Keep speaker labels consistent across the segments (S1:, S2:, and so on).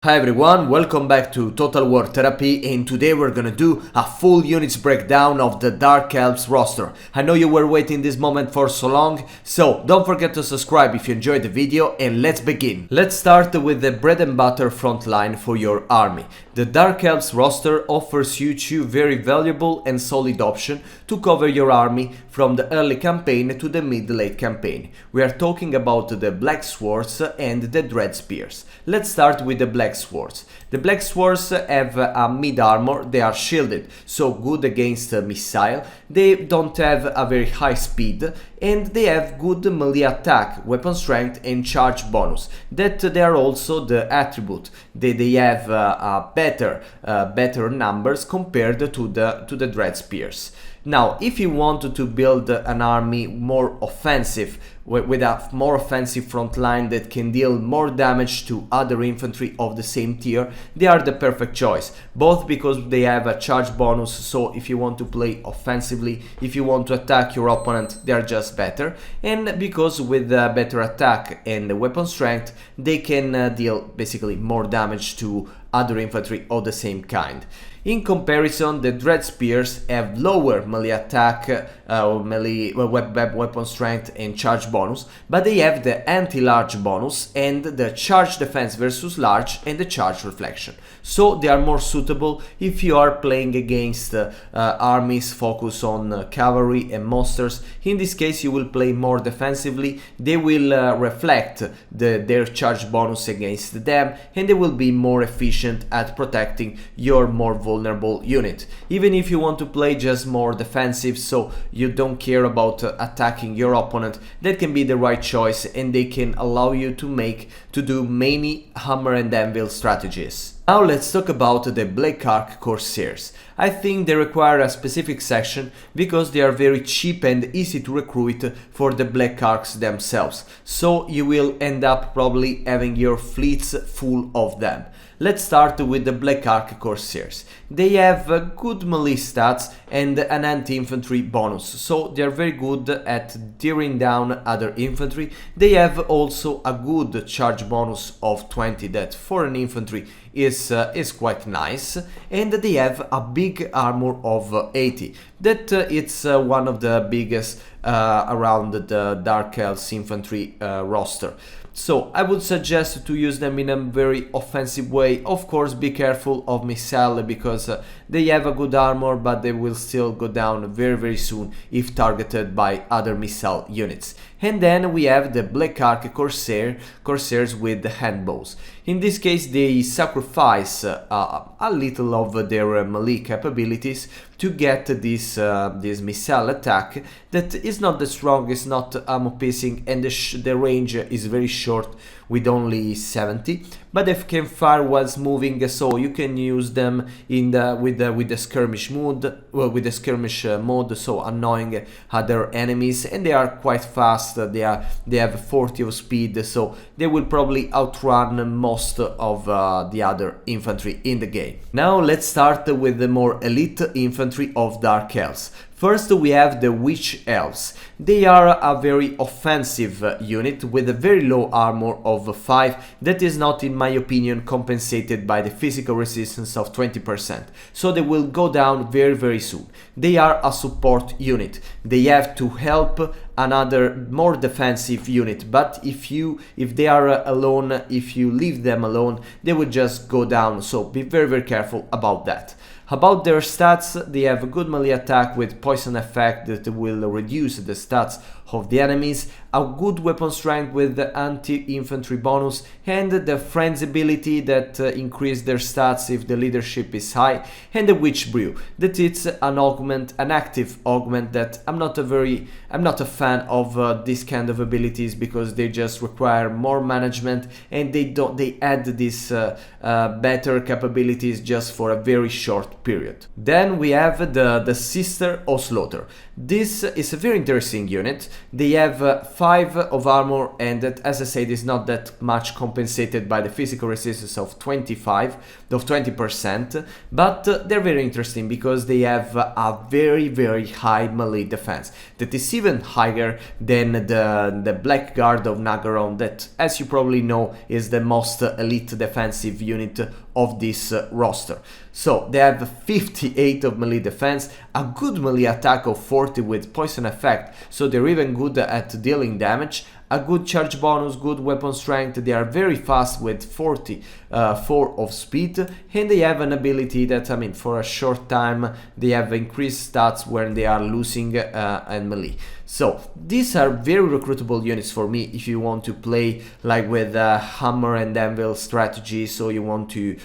S1: Hi everyone, welcome back to Total War Therapy, and today we're gonna do a full units breakdown of the Dark Elves roster. I know you were waiting this moment for so long, so don't forget to subscribe if you enjoyed the video, and let's begin. Let's start with the bread and butter Frontline for your army. The Dark Elves roster offers you two very valuable and solid options to cover your army from the early campaign to the mid-late campaign. We are talking about the Black Swords and the Dread Spears. Let's start with the Black Swords. The Black Swords have a mid armor, they are shielded, so good against missile, they don't have a very high speed, and they have good melee attack, weapon strength and charge bonus. That they are also the attribute. They have better numbers compared to the Dread Spears. Now, if you want to build an army more offensive, with a more offensive front line that can deal more damage to other infantry of the same tier, they are the perfect choice. Both because they have a charge bonus, so if you want to play offensively, if you want to attack your opponent, they are just better. And because with better attack and weapon strength, they can deal basically more damage to other infantry of the same kind. In comparison, the Dread Spears have lower melee attack, weapon strength and charge bonus, but they have the anti-large bonus and the charge defense versus large and the charge reflection. So they are more suitable if you are playing against armies focused on cavalry and monsters. In this case you will play more defensively, they will reflect their charge bonus against them, and they will be more efficient at protecting your more vulnerable unit. Even if you want to play just more defensive, so you don't care about attacking your opponent, that can be the right choice, and they can allow you to do many hammer and anvil strategies. Now let's talk about the Ark Corsairs. I think they require a specific section because they are very cheap and easy to recruit for the Black Arks themselves, so you will end up probably having your fleets full of them. Let's start with the Ark Corsairs. They have good melee stats and an anti-infantry bonus, so they are very good at tearing down other infantry. They have also a good charge bonus of 20 that for an infantry is quite nice, and they have a big armor of 80 that it's one of the biggest around the Dark Elves infantry roster. So I would suggest to use them in a very offensive way. Of course, be careful of missile because they have a good armor, but they will still go down very soon if targeted by other missile units. And then we have the Ark Corsairs with the handbows. In this case, they sacrifice a little of their melee capabilities to get this missile attack that is not the strongest, not ammo piercing, and the range is very short with only 70, but they can fire whilst moving, so you can use them in with the skirmish mode, so annoying other enemies, and they are quite fast. They have 40 of speed, so they will probably outrun most of the other infantry in the game. Now let's start with the more elite infantry of Dark Elves. First we have the Witch Elves. They are a very offensive unit with a very low armor of 5 that is not, in my opinion, compensated by the physical resistance of 20%, so they will go down very soon. They are a support unit. They have to help another more defensive unit, but if they are alone, if you leave them alone, they will just go down, so be very careful about that. About their stats, they have a good melee attack with poison effect that will reduce the stats of the enemies, a good weapon strength with the anti-infantry bonus, and the Friends ability that increase their stats if the leadership is high, and the Witch Brew, that it's an active augment that I'm not a fan of this kind of abilities because they just require more management, and they add these better capabilities just for a very short short period. Then we have the Sister of Slaughter. This is a very interesting unit. They have 5 of armor, and that, as I said, is not that much compensated by the physical resistance of 20%, but they're very interesting because they have a very high melee defense that is even higher than the Black Guard of Nagaron, that, as you probably know, is the most elite defensive unit of this roster. So they have 58 of melee defense, a good melee attack of 40 with poison effect, so they're even good at dealing damage, a good charge bonus, good weapon strength, they are very fast with 44 of speed, and they have an ability that, I mean, for a short time they have increased stats when they are losing and melee. So these are very recruitable units for me if you want to play like with hammer and anvil strategy, so you want to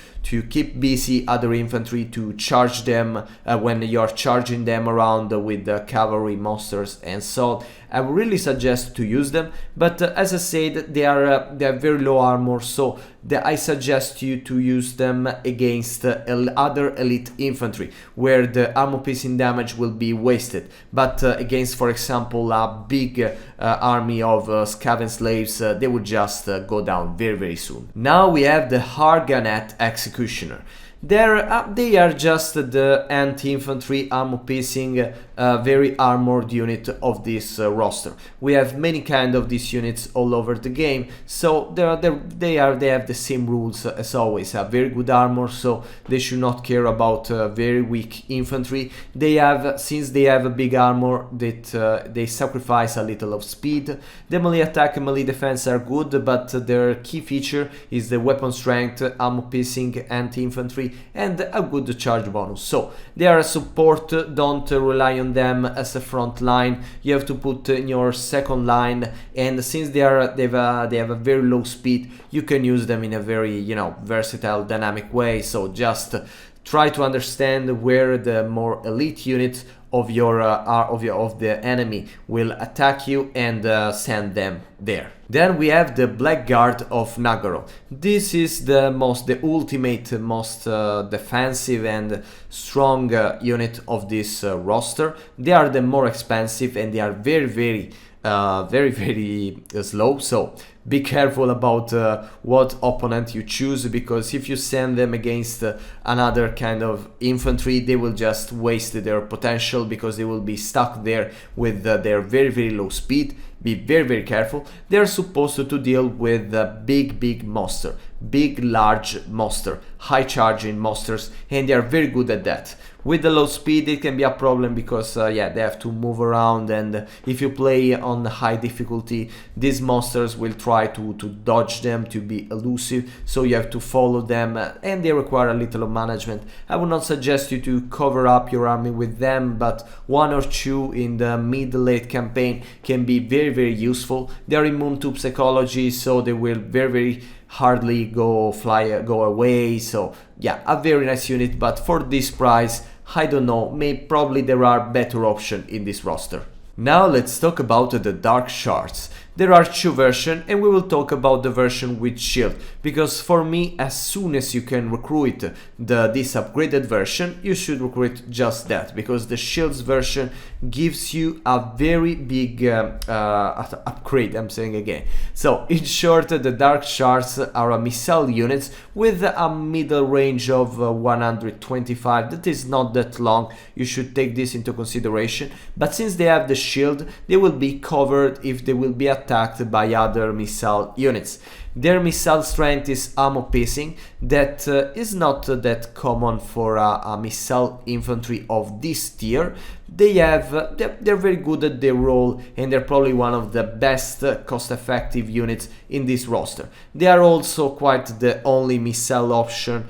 S1: keep busy other infantry, to charge them when you're charging them around with the cavalry monsters and so on. I would really suggest to use them, but as I said, they are very low armor, so I suggest you to use them against other elite infantry, where the armor piercing damage will be wasted. But against, for example, a big army of Scaven slaves, they would just go down very soon. Now we have the Harganet Executioner. They are just the anti-infantry armor piercing very armored unit of this roster. We have many kind of these units all over the game, so they have the same rules as always. Have very good armor, so they should not care about very weak infantry. Since they have a big armor, that they sacrifice a little of speed. The melee attack and melee defense are good, but their key feature is the weapon strength, armor piercing, anti-infantry, and a good charge bonus. So they are a support, don't rely on them as a front line. You have to put in your second line, and since they have a very low speed, you can use them in a very, you know, versatile, dynamic way. So just try to understand where the more elite units of the enemy will attack you and send them there. Then we have the Black Guard of Nagaro. This is the ultimate, most defensive and strong unit of this roster. They are the more expensive, and they are very slow, so be careful about what opponent you choose, because if you send them against another kind of infantry, they will just waste their potential because they will be stuck there with their very low speed. Be very careful. They are supposed to deal with big monster, large monster, high charging monsters, and they are very good at that. With the low speed, it can be a problem because they have to move around, and if you play on high difficulty, these monsters will try to dodge them, to be elusive, so you have to follow them, and they require a little of management. I would not suggest you to cover up your army with them, but 1 or 2 in the mid-late campaign can be very useful. They are immune to psychology, so they will very hardly go away. So yeah, a very nice unit, but for this price, I don't know, probably there are better options in this roster. Now let's talk about the Dark Shards. There are 2 versions, and we will talk about the version with shield, because for me, as soon as you can recruit this upgraded version, you should recruit just that, because the shields version gives you a very big upgrade, I'm saying again. So in short, the Dark Shards are a missile units with a middle range of 125. That is not that long, you should take this into consideration, but since they have the shield, they will be covered if they will be attacked by other missile units. Their missile strength is armor piercing, that is not that common for a missile infantry of this tier. They're very good at their role, and they're probably one of the best cost-effective units in this roster. They are also quite the only missile option,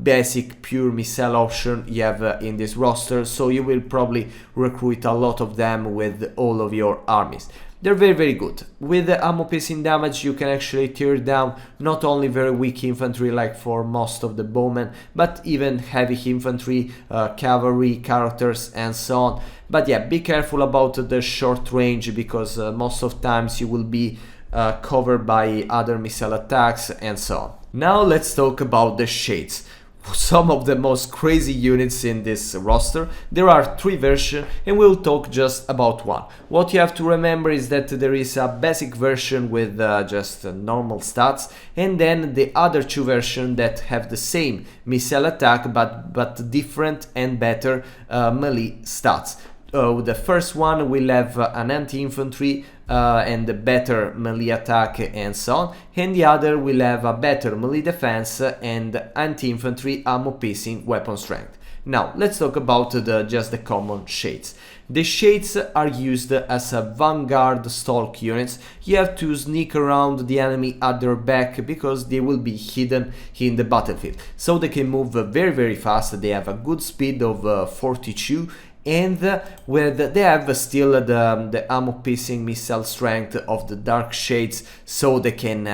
S1: basic pure missile option you have in this roster, so you will probably recruit a lot of them with all of your armies. They're very good. With the armor piercing damage, you can actually tear down not only very weak infantry like for most of the bowmen, but even heavy infantry, cavalry characters, and so on. But yeah, be careful about the short range, because most of times you will be covered by other missile attacks and so on. Now let's talk about the shades. some of the most crazy units in this roster. There are 3 versions and we'll talk just about one. What you have to remember is that there is a basic version with just normal stats, and then the other 2 versions that have the same missile attack but different and better melee stats. The first one will have an anti-infantry and a better melee attack and so on, and the other will have a better melee defense and anti-infantry ammo piercing weapon strength. Now let's talk about just the common shades. The shades are used as a vanguard stalk units. You have to sneak around the enemy at their back because they will be hidden in the battlefield. So they can move very fast, they have a good speed of 42, and they have still the ammo piercing missile strength of the dark shades, so they can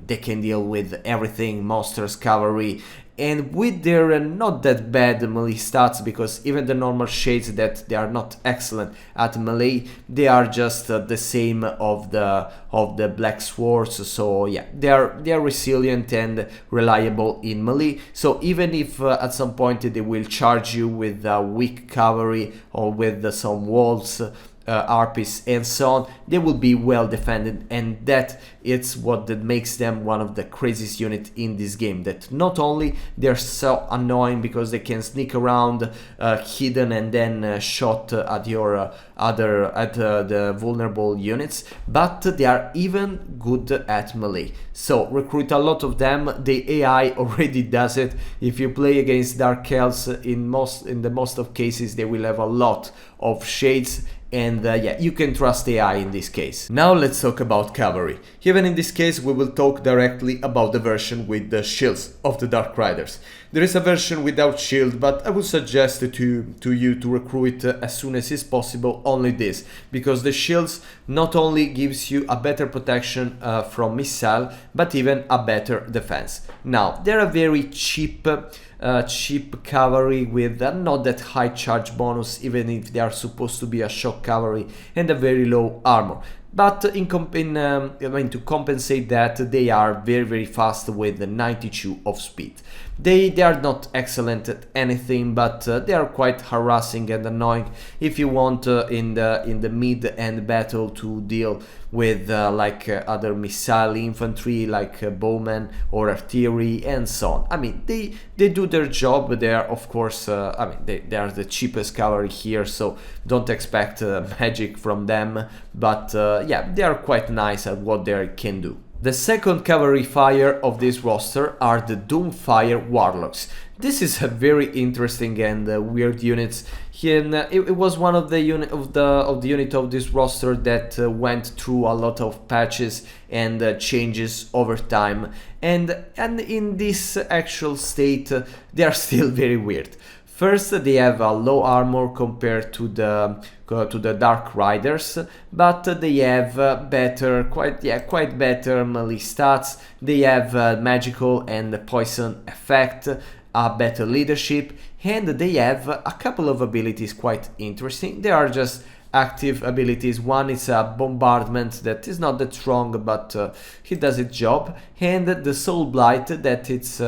S1: they can deal with everything, monsters, cavalry, and with their not that bad melee stats, because even the normal shades that they are not excellent at melee, they are just the same of the black swords. So yeah, they are resilient and reliable in melee. So even if at some point they will charge you with weak cavalry or with some walls, RPs and so on, they will be well defended, and that it's what that makes them one of the craziest units in this game. That not only they're so annoying because they can sneak around hidden and then shot at your the vulnerable units, but they are even good at melee. So recruit a lot of them. The AI already does it. If you play against Dark Elves, in the most of cases they will have a lot of shades, and yeah, you can trust AI in this case. Now let's talk about cavalry. Even in this case we will talk directly about the version with the shields of the Dark Riders. There is a version without shield, but I would suggest to you to recruit as soon as is possible only this, because the shields not only gives you a better protection from missile, but even a better defense. Now they're a very cheap cavalry with not that high charge bonus, even if they are supposed to be a shock cavalry, and a very low armor. But to compensate that, they are very fast with 92 of speed. They are not excellent at anything, but they are quite harassing and annoying if you want in the mid-end battle to deal with other missile infantry like bowmen or artillery and so on. I mean, they do their job, but they are of course they are the cheapest cavalry here, so don't expect magic from them, but yeah, they are quite nice at what they can do. The second cavalry fire of this roster are the Doomfire Warlocks. This is a very interesting and weird unit. It was one of the unit of this roster that went through a lot of patches and changes over time, and in this actual state they are still very weird. First, they have a low armor compared to the Dark Riders, but they have quite better melee stats. They have magical and poison effect, a better leadership, and they have a couple of abilities quite interesting. They are just active abilities. One is a bombardment that is not that strong, but he does its job, and the Soul Blight, that it's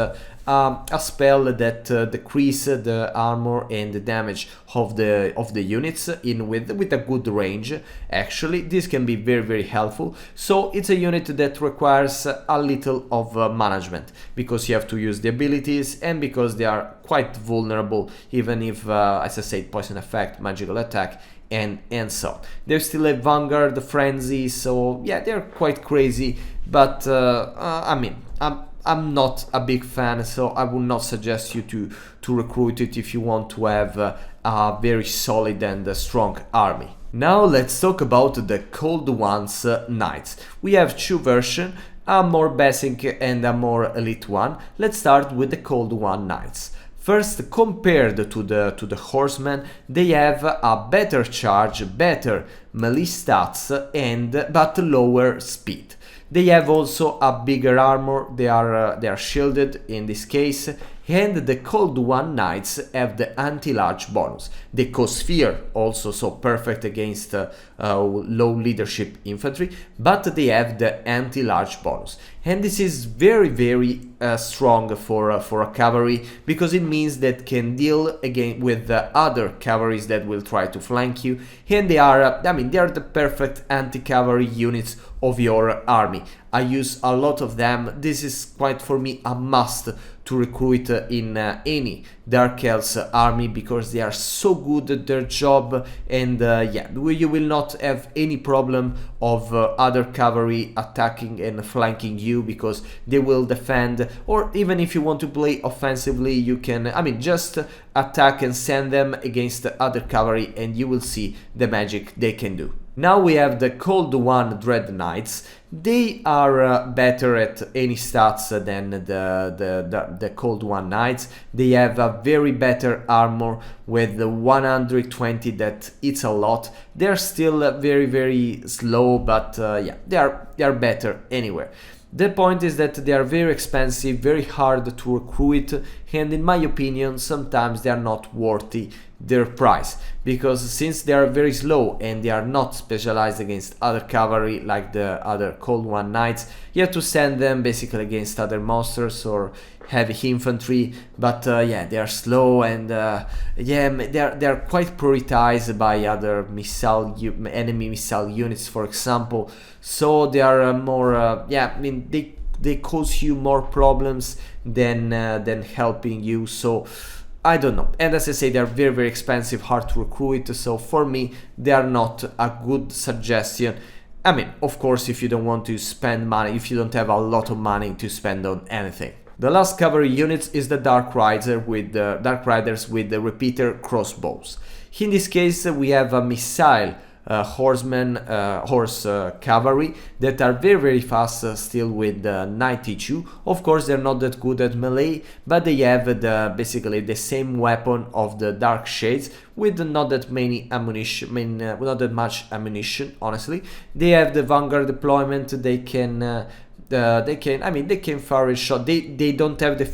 S1: a spell that decreases the armor and the damage of the units with a good range. Actually, this can be very helpful. So it's a unit that requires a little of management, because you have to use the abilities and because they are quite vulnerable, even if as I said, poison effect, magical attack, and so on. There's still a Vanguard Frenzy, so yeah, they're quite crazy, but I'm not a big fan, so I would not suggest you to recruit it if you want to have a very solid and strong army. Now let's talk about the Cold Ones Knights. We have 2 versions, a more basic and a more elite one. Let's start with the Cold One Knights. First, compared to the Horsemen, they have a better charge, better melee stats, but lower speed. They have also a bigger armor. They are shielded in this case, And the Cold One Knights have the anti-large bonus. They cause fear also, so perfect against low leadership infantry, but they have the anti-large bonus. And this is very strong for a cavalry, because it means that can deal again with the other cavalries that will try to flank you, and they are they are the perfect anti-cavalry units of your army. I use a lot of them. This is quite for me a must to recruit in any Dark Elves army, because they are so good at their job, and yeah, you will not have any problem of other cavalry attacking and flanking you, because they will defend. Or even if you want to play offensively, you can just attack and send them against the other cavalry, and you will see the magic they can do. Now we have the Cold One Dread Knights. They are better at any stats than the Cold One Knights. They have a very better armor with the 120 that it's a lot. They're still very slow, but yeah, they are better anywhere. The point is that they are very expensive, very hard to recruit, and in my opinion sometimes they are not worthy their price, because since they are very slow and they are not specialized against other cavalry like the other Cold One Knights, you have to send them basically against other monsters or heavy infantry. But yeah, they are slow, and yeah, they are quite prioritized by other enemy missile units, for example. So they are more yeah, they cause you more problems than helping you. So I don't know. And as I say, they are very expensive, hard to recruit. So for me, they are not a good suggestion. Of course, if you don't want to spend money, if you don't have a lot of money to spend on anything. The last cavalry unit is the Dark Riders with the repeater crossbows. In this case, we have a missile horse cavalry that are very fast, still with 92. Of course, they're not that good at melee, but they have basically the same weapon of the Dark Shades with not that many ammunition, not that much ammunition, honestly. They have the Vanguard deployment. They can fire a shot. They don't have the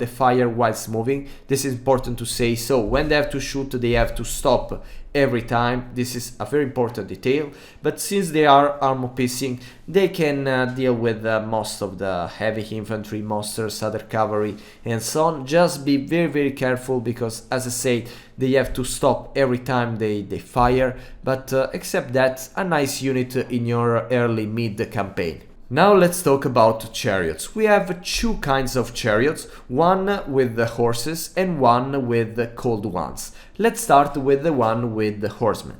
S1: fire whilst moving. This is important to say. So when they have to shoot, they have to stop every time. This is a very important detail. But since they are armor piercing, they can deal with most of the heavy infantry monsters, other cavalry, and so on. Just be very careful, because as I said, they have to stop every time they fire. But except that, a nice unit in your early mid campaign. Now let's talk about chariots. We have two kinds of chariots, one with the horses and one with the cold ones. Let's start with the one with the horsemen.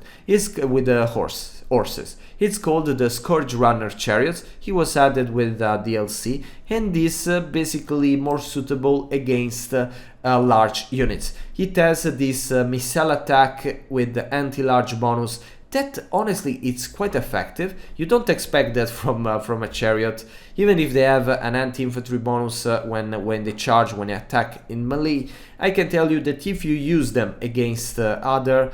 S1: Horses. It's called the Scourge Runner Chariots. He was added with DLC, and this basically more suitable against large units. It has this missile attack with the anti-large bonus. That honestly, it's quite effective. You don't expect that from a chariot, even if they have an anti-infantry bonus when they charge, when they attack in melee. I can tell you that if you use them against other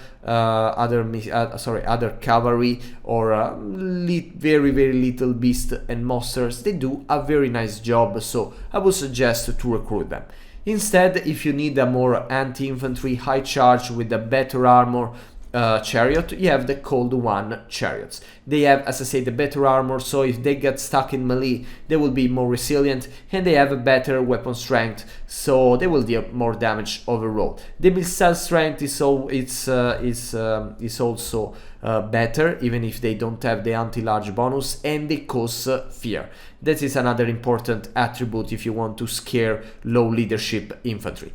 S1: cavalry or very little beast and monsters, they do a very nice job. So I would suggest to recruit them. Instead, if you need a more anti-infantry high charge with a better armor chariot, you have the Cold One Chariots. They have, as I say, the better armor, so if they get stuck in melee, they will be more resilient, and they have a better weapon strength, so they will deal more damage overall. The missile strength is also better, even if they don't have the anti-large bonus, and they cause fear. That is another important attribute if you want to scare low leadership infantry.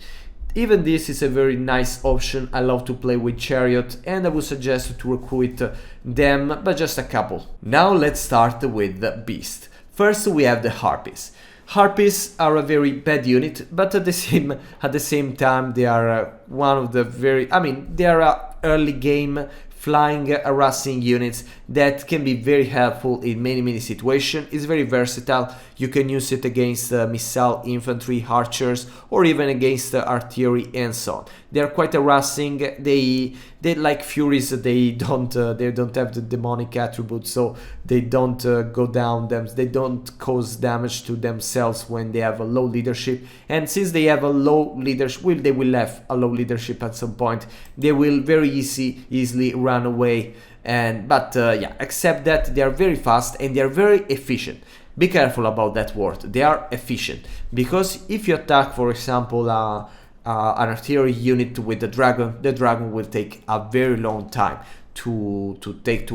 S1: Even this is a very nice option. I love to play with chariot, and I would suggest to recruit them, but just a couple. Now let's start with the beast. First we have the harpies. Harpies are a very bad unit, but at the same time they are one of the very, they are a early game flying harassing units that can be very helpful in many situations. It's very versatile. You can use it against missile infantry, archers, or even against artillery and so on. They are quite harassing. They like furies. They don't have the demonic attribute, so they don't go down them. They don't cause damage to themselves when they have a low leadership. And since they have a low leadership, they will have a low leadership at some point. They will very easily run away. But yeah, except that they are very fast and they are very efficient. Be careful about that word. They are efficient, because if you attack, for example, an artillery unit with the dragon will take a very long time to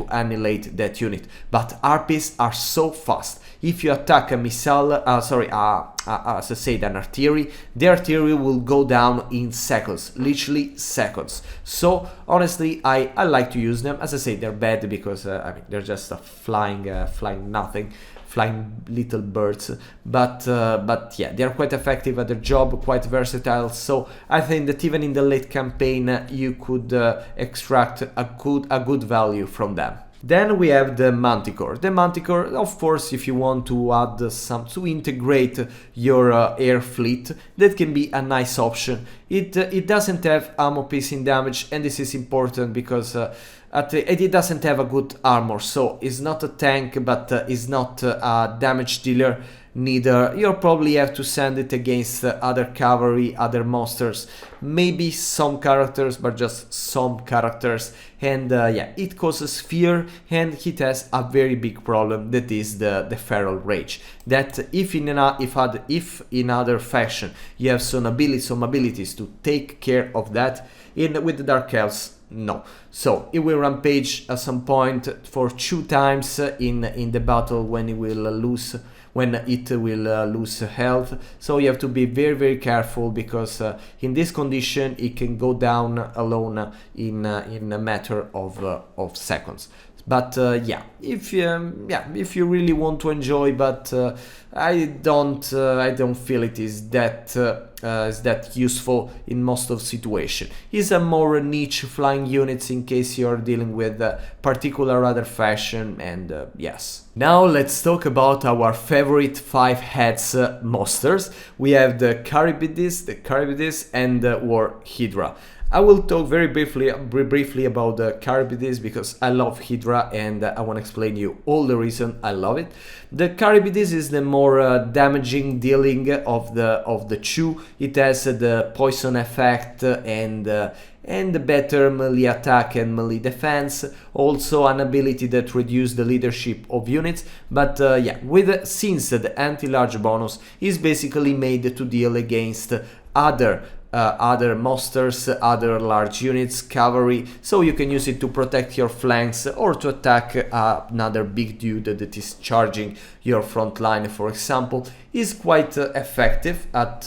S1: annihilate that unit. But RPs are so fast. If you attack a missile, as I said, an artillery, the artillery will go down in seconds, literally seconds. So honestly, I like to use them. As I say, they're bad because I mean, they're just a flying nothing. Flying little birds, but yeah, they are quite effective at their job, quite versatile. So I think that even in the late campaign you could extract a good value from them. Then we have the Manticore. The Manticore, of course, if you want to add to integrate your air fleet, that can be a nice option. It doesn't have ammo piercing damage, and this is important because it doesn't have a good armor, so it's not a tank, but it's not a damage dealer neither. You'll probably have to send it against other cavalry, other monsters, maybe some characters, but just some characters. And yeah, it causes fear, and it has a very big problem, that is the feral rage. That if in other faction you have some abilities to take care of that, with the Dark Elves, no. So it will rampage at some point for 2 times in the battle when it will lose health. So you have to be very careful, because in this condition it can go down alone in a matter of seconds. But yeah, if you really want to enjoy, but I don't feel it is that useful in most of situations. It's a more niche flying units in case you're dealing with particular other faction, and yes. Now let's talk about our favorite 5 heads monsters. We have the Charybdis, and the War Hydra. I will talk very briefly about the Charybdis, because I love Hydra, and I want to explain you all the reason I love it. The Charybdis is the more damaging dealing of the 2. It has the poison effect and the better melee attack and melee defense, also an ability that reduces the leadership of units. But yeah, since the anti-large bonus is basically made to deal against other monsters, other large units, cavalry, so you can use it to protect your flanks or to attack another big dude that is charging your front line, for example. Is quite effective at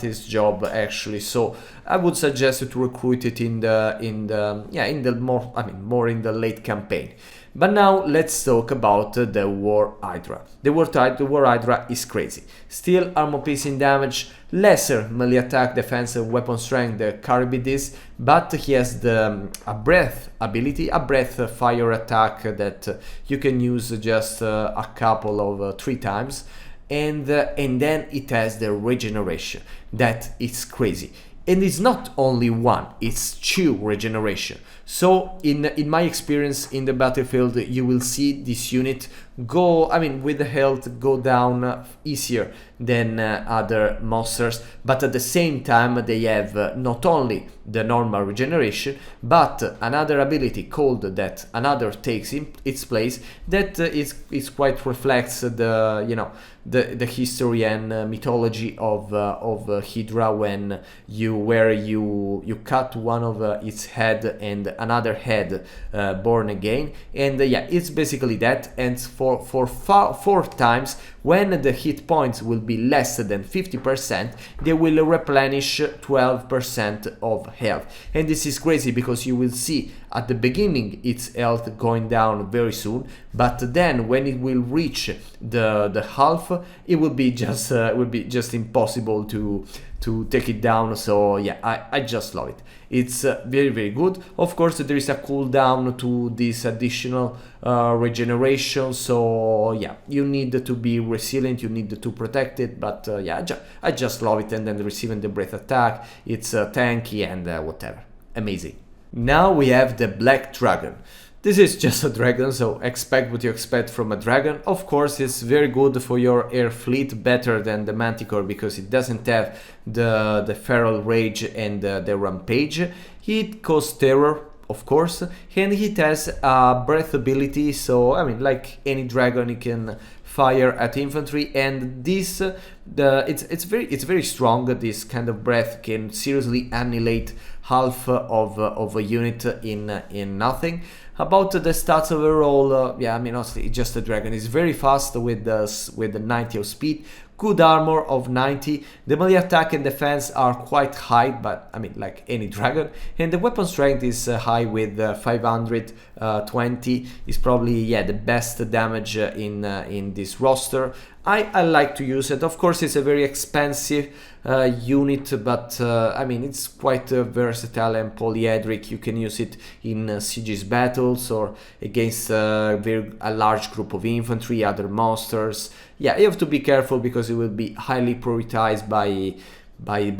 S1: this job, actually. So I would suggest you to recruit it more in the late campaign. But now let's talk about the War Hydra. The War Hydra is crazy. Still armor piercing damage, lesser melee attack, defense and weapon strength, the Charybdis, but he has a breath ability, a breath fire attack that you can use just a couple of 3 times, and then it has the regeneration. That is crazy. And it's not only 1, it's 2 regeneration. So in my experience in the battlefield, you will see this unit with the health go down easier than other monsters, but at the same time they have not only the normal regeneration, but another ability called that another takes its place, that is quite reflects the history and mythology of Hydra, where you cut one of its head and another head born again. And yeah, it's basically that. And for 4 times, when the hit points will be less than 50%, they will replenish 12% of health. And this is crazy, because you will see at the beginning its health going down very soon, but then when it will reach the half, it will be just impossible to to take it down. So yeah, I just love it. It's very good. Of course, there is a cooldown to this additional regeneration, so yeah, you need to be resilient, you need to protect it, but yeah, I just love it. And then receiving the breath attack, it's tanky and whatever, amazing. Now we have the Black Dragon. This is just a dragon, so expect what you expect from a dragon. Of course, it's very good for your air fleet, better than the Manticore, because it doesn't have the Feral Rage and the Rampage. It causes terror, of course, and it has a breath ability, so I mean, like any dragon, you can fire at infantry, and this it's very strong. This kind of breath can seriously annihilate half of a unit in nothing. About the stats overall, yeah, I mean, honestly, it's just a dragon. It's very fast with the 90 of speed, good armor of 90. The melee attack and defense are quite high, but I mean, like any dragon. And the weapon strength is high with 520. Is probably, yeah, the best damage in this roster. I like to use it. Of course, it's a very expensive unit, but I mean, it's quite versatile and polyhedric. You can use it in sieges battles or against a large group of infantry, other monsters. Yeah, you have to be careful because it will be highly prioritized by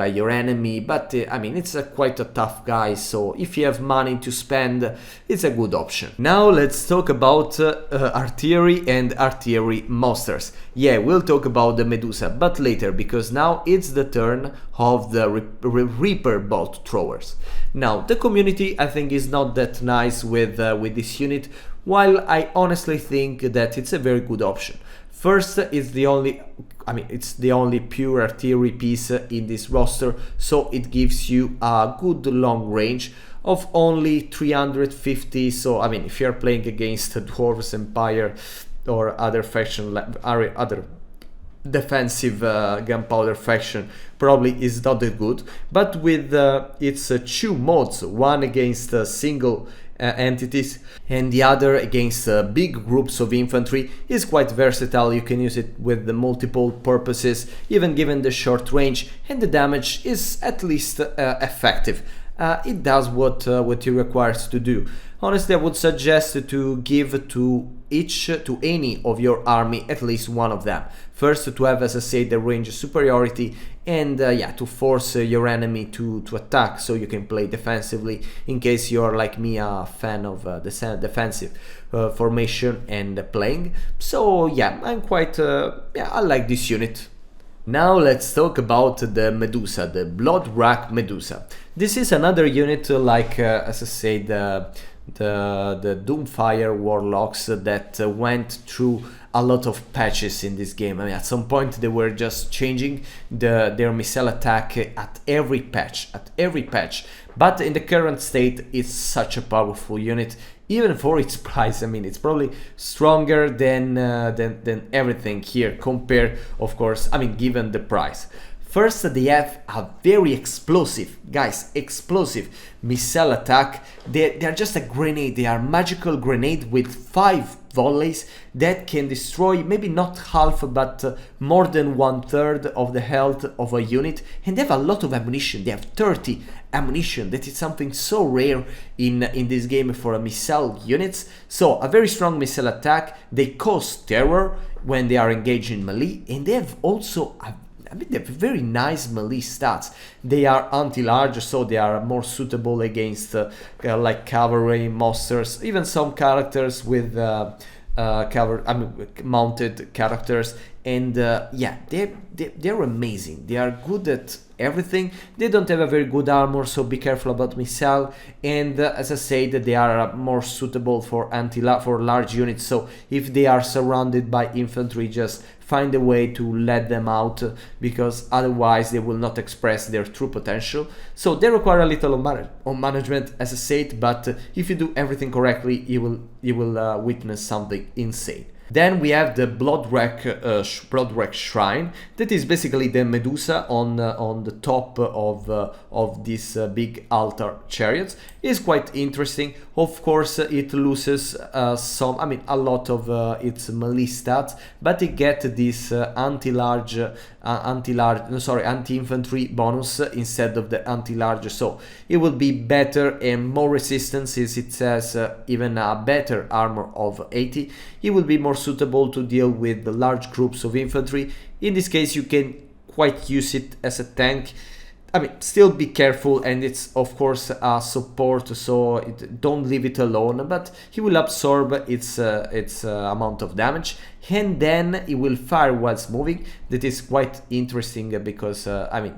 S1: your enemy, but I mean, it's quite a tough guy, so if you have money to spend, it's a good option. Now let's talk about artillery and artillery monsters. Yeah, we'll talk about the Medusa, but later, because now it's the turn of the Reaper bolt throwers. Now, the community, I think, is not that nice with this unit, while I honestly think that it's a very good option. First, it's the only pure artillery piece in this roster, so it gives you a good long range of only 350. So I mean, if you're playing against a Dwarves Empire or other faction, other defensive gunpowder faction, probably is not that good. But with its two modes, one against single entities and the other against big groups of infantry, is quite versatile. You can use it with the multiple purposes, even given the short range, and the damage is at least effective. It does what it requires to do. Honestly, I would suggest to give to any of your army at least one of them. First, to have, as I said, the range superiority, and yeah, to force your enemy to attack, so you can play defensively, in case you're like me, a fan of the defensive formation and playing. So yeah, I'm quite I like this unit. Now let's talk about the Medusa, the Blood Rack Medusa. This is another unit like, as I said, the Doomfire Warlocks that went through a lot of patches in this game. I mean, at some point they were just changing their missile attack at every patch, but in the current state it's such a powerful unit, even for its price. I mean, it's probably stronger than everything here, compared, of course, I mean, given the price. First, they have a very explosive, guys, explosive missile attack. They're just a grenade. They are magical grenade with 5 volleys that can destroy maybe not half, but more than 1/3 of the health of a unit. And they have a lot of ammunition. They have 30 ammunition. That is something so rare in this game for a missile units. So a very strong missile attack. They cause terror when they are engaged in melee, and they have also they have very nice melee stats. They are anti-large, so they are more suitable against like cavalry monsters, even some characters with mounted characters. And yeah, they're amazing. They are good at everything. They don't have a very good armor, so be careful about missile. And as I said, they are more suitable for large units. So if they are surrounded by infantry, just find a way to let them out, because otherwise they will not express their true potential. So they require a little on management, as I said, but if you do everything correctly, you will witness something insane. Then we have the Bloodwreck Shrine, that is basically the Medusa on the top of this big altar chariots. It's quite interesting. Of course, it loses a lot of its melee stats, but it gets this anti-infantry bonus instead of the anti-large, so it will be better and more resistant since it has even a better armor of 80. It will be more suitable to deal with the large groups of infantry. In this case, you can quite use it as a tank. Still be careful, and it's of course a support, so don't leave it alone, but he will absorb its amount of damage, and then it will fire whilst moving. That is quite interesting because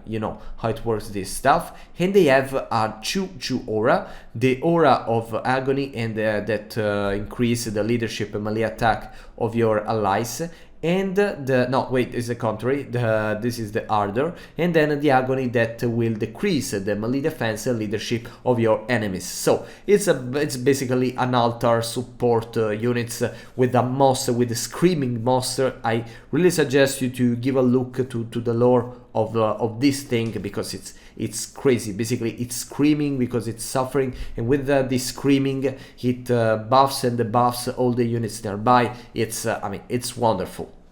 S1: you know how it works, this stuff. And they have a 2/2 aura, the aura of agony, and that increase the leadership and melee attack of your allies. And it's the contrary, this is the ardor, and then the agony that will decrease the melee defense and leadership of your enemies. So it's basically an altar support units with a monster, with a screaming monster. I really suggest you to give a look to the lore of this thing, because it's crazy. Basically, it's screaming because it's suffering, and with this screaming, it buffs and debuffs all the units nearby. It's wonderful.